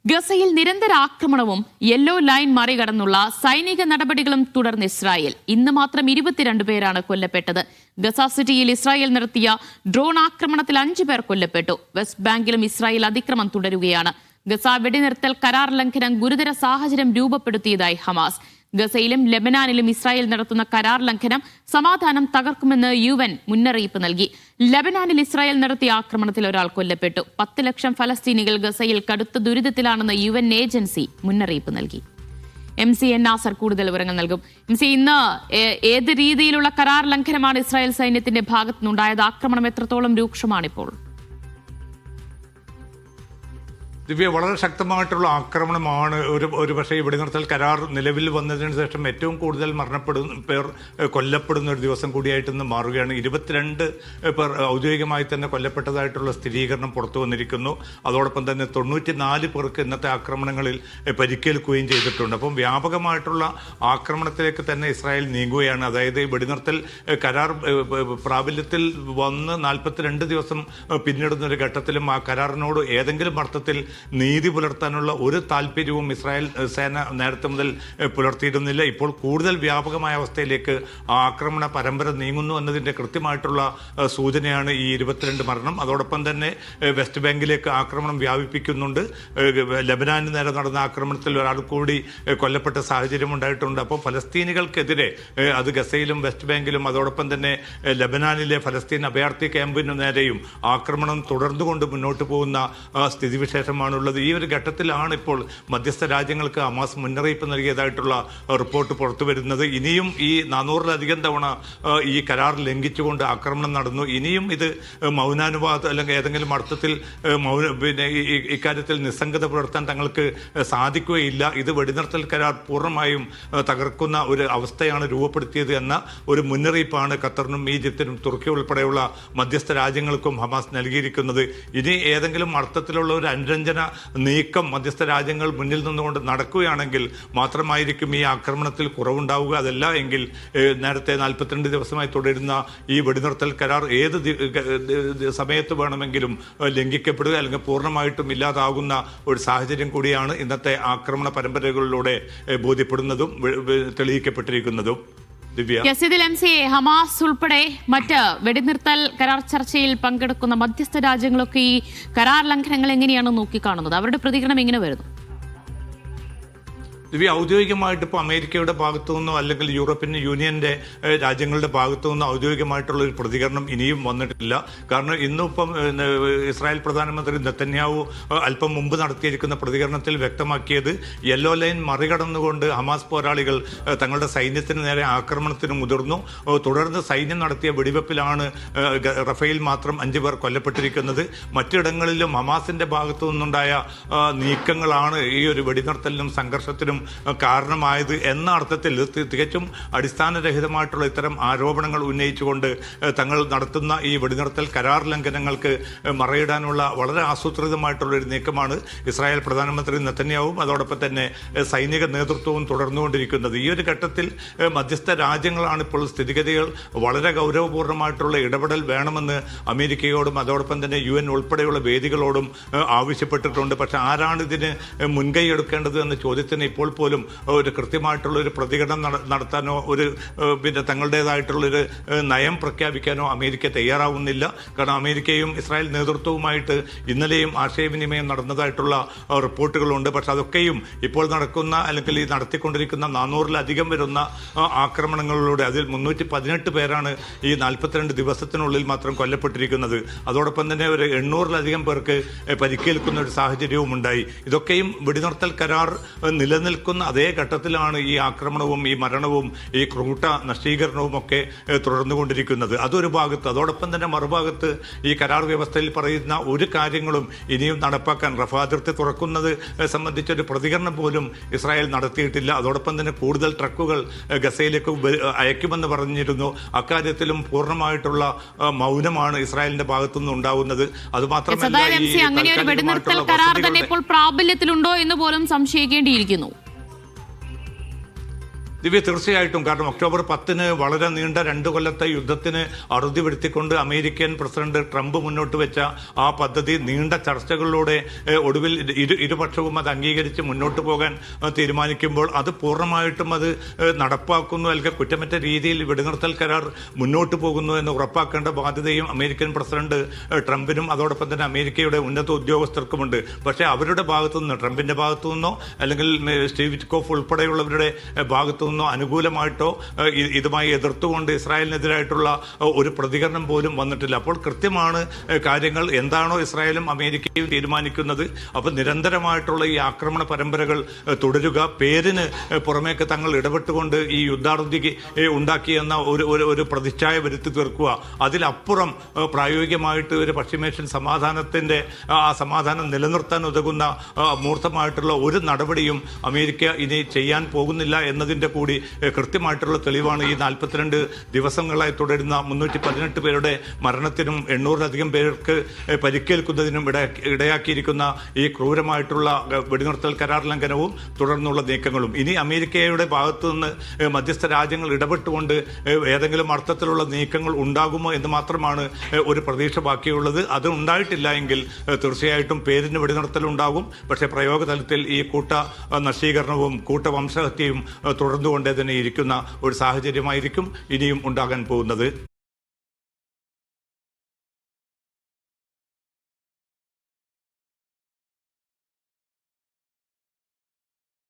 ഗസയിൽ നിരന്തര ആക്രമണവും യെല്ലോ ലൈൻ മറികടന്നുള്ള സൈനിക നടപടികളും തുടർന്ന് ഇസ്രായേൽ. ഇന്ന് മാത്രം 22 പേരാണ് കൊല്ലപ്പെട്ടത്. ഗസ സിറ്റിയിൽ ഇസ്രായേൽ നടത്തിയ ഡ്രോൺ ആക്രമണത്തിൽ 5 പേർ കൊല്ലപ്പെട്ടു. വെസ്റ്റ് ബാങ്കിലും ഇസ്രായേൽ അതിക്രമം തുടരുകയാണ്. ഗസ വെടിനിർത്തൽ കരാർ ലംഘനം ഗുരുതര സാഹചര്യം രൂപപ്പെടുത്തിയതായി ഹമാസ്. ഗസയിലും ലെബനാനിലും ഇസ്രായേൽ നടത്തുന്ന കരാർ ലംഘനം സമാധാനം തകർക്കുമെന്ന് UN മുന്നറിയിപ്പ് നൽകി. ലെബനാനിൽ ഇസ്രായേൽ നടത്തിയ ആക്രമണത്തിൽ ഒരാൾ കൊല്ലപ്പെട്ടു. 10 ലക്ഷം ഫലസ്തീനികൾ ഗസയിൽ കടുത്ത ദുരിതത്തിലാണെന്ന് UN ഏജൻസി മുന്നറിയിപ്പ് നൽകി. MCN നാസർ കൂടുതൽ വിവരങ്ങൾ നൽകും. ഇന്ന് ഏത് രീതിയിലുള്ള കരാർ ലംഘനമാണ് ഇസ്രായേൽ സൈന്യത്തിന്റെ ഭാഗത്തുനിന്നുണ്ടായത്? ആക്രമണം എത്രത്തോളം രൂക്ഷമാണിപ്പോൾ? ദിവ്യ, വളരെ ശക്തമായിട്ടുള്ള ആക്രമണമാണ്. ഒരു പക്ഷേ ഈ വെടിനിർത്തൽ കരാർ നിലവിൽ വന്നതിന് ശേഷം ഏറ്റവും കൂടുതൽ പേർ കൊല്ലപ്പെടുന്ന ഒരു ദിവസം കൂടിയായിട്ട് ഇന്ന് മാറുകയാണ്. 22 പേർ ഔദ്യോഗികമായി തന്നെ കൊല്ലപ്പെട്ടതായിട്ടുള്ള സ്ഥിരീകരണം പുറത്തു വന്നിരിക്കുന്നു. അതോടൊപ്പം തന്നെ 94 പേർക്ക് ഇന്നത്തെ ആക്രമണങ്ങളിൽ പരിക്കേൽക്കുകയും ചെയ്തിട്ടുണ്ട്. അപ്പം വ്യാപകമായിട്ടുള്ള ആക്രമണത്തിലേക്ക് തന്നെ ഇസ്രായേൽ നീങ്ങുകയാണ്. അതായത് വെടിനിർത്തൽ കരാർ പ്രാബല്യത്തിൽ വന്ന് 42 ദിവസം പിന്നിടുന്ന ഒരു ഘട്ടത്തിലും ആ കരാറിനോട് ഏതെങ്കിലും അർത്ഥത്തിൽ നീതി പുലർത്താനുള്ള ഒരു താല്പര്യവും ഇസ്രായേൽ സേന നേരത്തെ മുതൽ പുലർത്തിയിരുന്നില്ല. ഇപ്പോൾ കൂടുതൽ വ്യാപകമായ അവസ്ഥയിലേക്ക് ആക്രമണ പരമ്പര നീങ്ങുന്നു എന്നതിൻ്റെ കൃത്യമായിട്ടുള്ള സൂചനയാണ് ഈ 22 മരണം. അതോടൊപ്പം തന്നെ വെസ്റ്റ് ബാങ്കിലേക്ക് ആക്രമണം വ്യാപിപ്പിക്കുന്നുണ്ട്. ലെബനാന് നേരെ നടന്ന ആക്രമണത്തിൽ ഒരാൾ കൂടി കൊല്ലപ്പെട്ട സാഹചര്യം ഉണ്ടായിട്ടുണ്ട്. അപ്പോൾ ഫലസ്തീനികൾക്കെതിരെ അത് ഗസയിലും വെസ്റ്റ് ബാങ്കിലും അതോടൊപ്പം തന്നെ ലെബനാനിലെ ഫലസ്തീൻ അഭയാർത്ഥി ക്യാമ്പിനു നേരെയും ആക്രമണം തുടർന്നുകൊണ്ട് മുന്നോട്ട് പോകുന്ന സ്ഥിതിവിശേഷമാണുള്ളത്. ഈ ഒരു ഘട്ടത്തിലാണ് ഇപ്പോൾ മധ്യസ്ഥ രാജ്യങ്ങൾക്ക് ഹമാസ് മുന്നറിയിപ്പ് നൽകിയതായിട്ടുള്ള റിപ്പോർട്ട് പുറത്തു വരുന്നത്. ഇനിയും ഈ 400-ലധികം തവണ ഈ കരാർ ലംഘിച്ചുകൊണ്ട് ആക്രമണം നടന്നു. ഇനിയും ഇത് മൗനാനുവാദം അല്ലെങ്കിൽ ഏതെങ്കിലും അർത്ഥത്തിൽ ഇക്കാര്യത്തിൽ നിസ്സംഗത പുലർത്താൻ തങ്ങൾക്ക് സാധിക്കുകയില്ല. ഇത് വെടിനിർത്തൽ കരാർ പൂർണ്ണമായും തകർക്കുന്ന ഒരു അവസ്ഥയാണ് രൂപപ്പെടുത്തിയത് എന്ന ഒരു മുന്നറിയിപ്പാണ് ഖത്തറിനും ഈജിപ്തിനും തുർക്കി ഉൾപ്പെടെയുള്ള മധ്യസ്ഥ രാജ്യങ്ങൾക്കും ഹമാസ് നൽകിയിരിക്കുന്നത്. ഇനി ഏതെങ്കിലും അർത്ഥത്തിലുള്ള ഒരു അനുരഞ്ജന നീക്കം മധ്യസ്ഥ രാജ്യങ്ങൾ മുന്നിൽ നിന്നുകൊണ്ട് നടക്കുകയാണെങ്കിൽ മാത്രമായിരിക്കും ഈ ആക്രമണത്തിൽ കുറവുണ്ടാവുക. അതല്ല എങ്കിൽ നേരത്തെ 42 ദിവസമായി തുടരുന്ന ഈ വെടിനിർത്തൽ കരാർ ഏത് സമയത്ത് വേണമെങ്കിലും ലംഘിക്കപ്പെടുക അല്ലെങ്കിൽ പൂർണ്ണമായിട്ടും ഇല്ലാതാകുന്ന ഒരു സാഹചര്യം കൂടിയാണ് ഇന്നത്തെ ആക്രമണ പരമ്പരകളിലൂടെ ബോധ്യപ്പെടുന്നതും തെളിയിക്കപ്പെട്ടിരിക്കുന്നതും. ഇതിൽ ഹമാസ് ഉൾപ്പെടെ മറ്റ് വെടിനിർത്തൽ കരാർ ചർച്ചയിൽ പങ്കെടുക്കുന്ന മധ്യസ്ഥ രാജ്യങ്ങളൊക്കെ ഈ കരാർ ലംഘനങ്ങൾ എങ്ങനെയാണ് നോക്കിക്കാണുന്നത്? അവരുടെ പ്രതികരണം എങ്ങനെ വരുന്നു? ഔദ്യോഗികമായിട്ട് ഇപ്പോൾ അമേരിക്കയുടെ ഭാഗത്തു നിന്നോ അല്ലെങ്കിൽ യൂറോപ്യൻ യൂണിയന്റെ രാജ്യങ്ങളുടെ ഭാഗത്തു നിന്നോ ഔദ്യോഗികമായിട്ടുള്ള ഒരു പ്രതികരണം ഇനിയും വന്നിട്ടില്ല. കാരണം ഇന്നിപ്പം ഇസ്രായേൽ പ്രധാനമന്ത്രി നെതന്യാഹു അല്പം മുമ്പ് നടത്തിയിരിക്കുന്ന പ്രതികരണത്തിൽ വ്യക്തമാക്കിയത് യെല്ലോ ലൈൻ മറികടന്നുകൊണ്ട് ഹമാസ് പോരാളികൾ തങ്ങളുടെ സൈന്യത്തിന് നേരെ ആക്രമണത്തിന് മുതിർന്നു. തുടർന്ന് സൈന്യം നടത്തിയ വെടിവെപ്പിലാണ് റഫേൽ മാത്രം 5 പേർ കൊല്ലപ്പെട്ടിരിക്കുന്നത്. മറ്റിടങ്ങളിലും ഹമാസിന്റെ ഭാഗത്തു നിന്നുണ്ടായ നീക്കങ്ങളാണ് ഈ ഒരു വെടിനിർത്തലിനും സംഘർഷത്തിനും കാരണമായത് എന്ന അർത്ഥത്തിൽ തികച്ചും അടിസ്ഥാനരഹിതമായിട്ടുള്ള ഇത്തരം ആരോപണങ്ങൾ ഉന്നയിച്ചുകൊണ്ട് തങ്ങൾ നടത്തുന്ന ഈ വെടിനിർത്തൽ കരാർ ലംഘനങ്ങൾക്ക് മറയിടാനുള്ള വളരെ ആസൂത്രിതമായിട്ടുള്ള ഒരു നീക്കമാണ് ഇസ്രായേൽ പ്രധാനമന്ത്രി നെതന്യാഹുവും അതോടൊപ്പം തന്നെ സൈനിക നേതൃത്വവും തുടർന്നുകൊണ്ടിരിക്കുന്നത്. ഈ ഒരു ഘട്ടത്തിൽ മധ്യസ്ഥ രാജ്യങ്ങളാണ് ഇപ്പോൾ സ്ഥിതിഗതികൾ വളരെ ഗൗരവപൂർണ്ണമായിട്ടുള്ള ഇടപെടൽ വേണമെന്ന് അമേരിക്കയോടും അതോടൊപ്പം തന്നെ UN ഉൾപ്പെടെയുള്ള വേദികളോടും ആവശ്യപ്പെട്ടിട്ടുണ്ട്. പക്ഷെ ആരാണ് ഇതിന് മുൻകൈ എടുക്കേണ്ടത് എന്ന ചോദ്യത്തിന് ഇപ്പോൾ പോലും ഒരു കൃത്യമായിട്ടുള്ള ഒരു പ്രതികരണം നടത്താനോ തങ്ങളുടേതായിട്ടുള്ളൊരു നയം പ്രഖ്യാപിക്കാനോ അമേരിക്ക തയ്യാറാവുന്നില്ല. കാരണം അമേരിക്കയും ഇസ്രായേൽ നേതൃത്വവുമായിട്ട് ഇന്നലെയും ആശയവിനിമയം നടന്നതായിട്ടുള്ള റിപ്പോർട്ടുകളുണ്ട്. പക്ഷെ അതൊക്കെയും ഇപ്പോൾ നടക്കുന്ന അല്ലെങ്കിൽ ഈ നടത്തിക്കൊണ്ടിരിക്കുന്ന 400-ലധികം വരുന്ന ആക്രമണങ്ങളിലൂടെ അതിൽ 318 പേരാണ് ഈ 42 ദിവസത്തിനുള്ളിൽ മാത്രം കൊല്ലപ്പെട്ടിരിക്കുന്നത്. അതോടൊപ്പം തന്നെ ഒരു 800-ലധികം പേർക്ക് പരിക്കേൽക്കുന്ന ഒരു സാഹചര്യവും ഉണ്ടായി. ഇതൊക്കെയും വെടിനിർത്തൽ കരാർ നിലനിൽക്കുന്ന അതേ ഘട്ടത്തിലാണ് ഈ ആക്രമണവും ഈ മരണവും ഈ ക്രൂട്ട നശീകരണവും ഒക്കെ തുടർന്നുകൊണ്ടിരിക്കുന്നത്. അതൊരു ഭാഗത്ത്. അതോടൊപ്പം തന്നെ മറുഭാഗത്ത് ഈ കരാർ വ്യവസ്ഥയിൽ പറയുന്ന ഒരു കാര്യങ്ങളും ഇനിയും നടപ്പാക്കാൻ റഫ അതിർത്തി തുറക്കുന്നത് സംബന്ധിച്ചൊരു പ്രതികരണം പോലും ഇസ്രായേൽ നടത്തിയിട്ടില്ല. അതോടൊപ്പം തന്നെ കൂടുതൽ ട്രക്കുകൾ ഗസയിലേക്ക് അയക്കുമെന്ന് പറഞ്ഞിരുന്നു. അക്കാര്യത്തിലും പൂർണ്ണമായിട്ടുള്ള മൗനമാണ് ഇസ്രായേലിന്റെ ഭാഗത്തുനിന്ന് ഉണ്ടാവുന്നത്. അതുമാത്രമല്ല, അങ്ങനെ ഒരു വെടിനിർത്തൽ കരാർ തന്നെ ഇപ്പോൾ പ്രാബല്യത്തിലുണ്ടോ എന്ന് പോലും സംശയിക്കേണ്ടിയിരിക്കുന്നു. ദിവ്യ, തീർച്ചയായിട്ടും. കാരണം ഒക്ടോബർ 10 വളരെ നീണ്ട 2 കൊല്ലത്തെ യുദ്ധത്തിന് അറുതി വരുത്തിക്കൊണ്ട് അമേരിക്കൻ പ്രസിഡന്റ് ട്രംപ് മുന്നോട്ട് വെച്ച ആ പദ്ധതി നീണ്ട ചർച്ചകളിലൂടെ ഒടുവിൽ ഇരുപക്ഷവും അത് അംഗീകരിച്ച് മുന്നോട്ട് പോകാൻ തീരുമാനിക്കുമ്പോൾ അത് പൂർണ്ണമായിട്ടും അത് നടപ്പാക്കുന്നു, അല്ലെങ്കിൽ കുറ്റമറ്റ രീതിയിൽ വെടിനിർത്തൽ കരാർ മുന്നോട്ട് പോകുന്നു എന്ന് ഉറപ്പാക്കേണ്ട ബാധ്യതയും അമേരിക്കൻ പ്രസിഡന്റ് ട്രംപിനും അതോടൊപ്പം തന്നെ അമേരിക്കയുടെ ഉന്നത ഉദ്യോഗസ്ഥർക്കുമുണ്ട്. പക്ഷേ അവരുടെ ഭാഗത്തു നിന്ന്, ട്രംപിന്റെ ഭാഗത്തു നിന്നോ അല്ലെങ്കിൽ സ്റ്റീവ് വിറ്റ്കോഫ് ഉൾപ്പെടെയുള്ളവരുടെ ഭാഗത്തു നിന്നോ അനുകൂലമായിട്ടോ ഇതുമായി എതിർത്തുകൊണ്ട് ഇസ്രായേലിനെതിരായിട്ടുള്ള ഒരു പ്രതികരണം പോലും വന്നിട്ടില്ല. അപ്പോൾ കൃത്യമാണ് കാര്യങ്ങൾ. എന്താണോ ഇസ്രായേലും അമേരിക്കയും തീരുമാനിക്കുന്നത്, അപ്പോൾ നിരന്തരമായിട്ടുള്ള ഈ ആക്രമണ പരമ്പരകൾ തുടരുക, പേരിന് പുറമേക്ക് തങ്ങൾ ഇടപെട്ടുകൊണ്ട് ഈ യുദ്ധാറുതി ഉണ്ടാക്കിയെന്ന ഒരു പ്രതിച്ഛായ വരുത്തി തീർക്കുക, അതിലപ്പുറം പ്രായോഗികമായിട്ട് ഒരു പശ്ചിമേഷ്യൻ സമാധാനത്തിന്റെ ആ സമാധാനം നിലനിർത്താൻ ഉതകുന്ന മൂർത്തമായിട്ടുള്ള ഒരു നടപടിയും അമേരിക്ക ഇനി ചെയ്യാൻ പോകുന്നില്ല എന്നതിന്റെ കൂടി കൃത്യമായിട്ടുള്ള തെളിവാണ് ഈ 42 ദിവസങ്ങളായി തുടരുന്ന 318 പേരുടെ മരണത്തിനും 800-ലധികം പേർക്ക് പരിക്കേൽക്കുന്നതിനും ഇടയാക്കിയിരിക്കുന്ന ഈ ക്രൂരമായിട്ടുള്ള വെടിനിർത്തൽ കരാർ ലംഘനവും തുടർന്നുള്ള നീക്കങ്ങളും. ഇനി അമേരിക്കയുടെ ഭാഗത്തു നിന്ന് മധ്യസ്ഥ രാജ്യങ്ങൾ ഇടപെട്ടുകൊണ്ട് ഏതെങ്കിലും അർത്ഥത്തിലുള്ള നീക്കങ്ങൾ ഉണ്ടാകുമോ എന്ന് മാത്രമാണ് ഒരു പ്രതീക്ഷ ബാക്കിയുള്ളത്. അത് ഉണ്ടായിട്ടില്ല എങ്കിൽ തീർച്ചയായിട്ടും പേരിന് വെടിനിർത്തൽ ഉണ്ടാകും. പക്ഷേ പ്രയോഗതലത്തിൽ ഈ കൂട്ട നശീകരണവും കൂട്ടവംശഹത്യയും തുടർന്നുകൊണ്ടേ തന്നെ ഇരിക്കുന്ന ഒരു സാഹചര്യമായിരിക്കും ഇനിയും ഉണ്ടാകാൻ പോകുന്നത്.